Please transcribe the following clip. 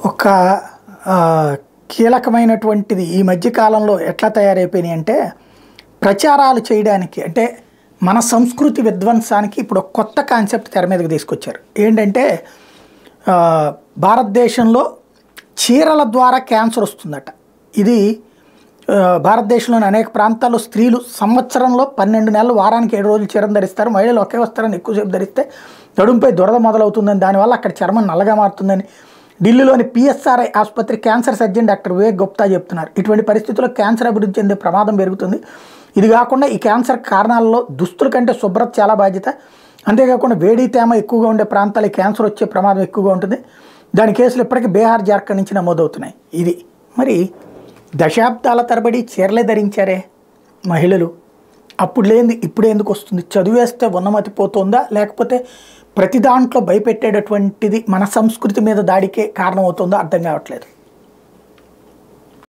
ఒక కీలకమైనటువంటిది ఈ మధ్య కాలంలో ఎట్లా తయారైపోయినాయి అంటే ప్రచారాలు చేయడానికి అంటే మన సంస్కృతి విధ్వంసానికి ఇప్పుడు ఒక కొత్త కాన్సెప్ట్ తెర మీదకి తీసుకొచ్చారు. ఏంటంటే భారతదేశంలో చీరల ద్వారా క్యాన్సర్ వస్తుందట. ఇది భారతదేశంలోని అనేక ప్రాంతాల్లో స్త్రీలు సంవత్సరంలో 12 నెలలు వారానికి 7 రోజులు చీరను ధరిస్తారు. మహిళలు ఒకే వస్త్రాన్ని ఎక్కువసేపు ధరిస్తే నడుంపై దురద మొదలవుతుందని, దానివల్ల అక్కడ చర్మం నల్లగా మారుతుందని ఢిల్లీలోని పిఎస్ఆర్ఐ ఆసుపత్రి cancer surgeon doctor Vivek Gupta చెప్తున్నారు. ఇటువంటి పరిస్థితుల్లో క్యాన్సర్ అభివృద్ధి చెందే ప్రమాదం పెరుగుతుంది. ఇది కాకుండా ఈ క్యాన్సర్ కారణాలలో దుస్తుల కంటే శుభ్రత చాలా బాధ్యత. అంతేకాకుండా వేడి తేమ ఎక్కువగా ఉండే ప్రాంతాలకు క్యాన్సర్ వచ్చే ప్రమాదం ఎక్కువగా ఉంటుంది. దాని కేసులు ఇప్పటికీ బీహార్, జార్ఖండ్ నుంచి నమోదవుతున్నాయి. ఇది మరి దశాబ్దాల తరబడి చీరలే ధరించారే మహిళలు, అప్పుడు లేనిది ఇప్పుడు ఎందుకు వస్తుంది? చదివేస్తే ఉన్నమతి పోతుందా, లేకపోతే ప్రతి దాంట్లో భయపెట్టేటటువంటిది మన సంస్కృతి మీద దాడికే కారణమవుతుందో అర్థం కావట్లేదు.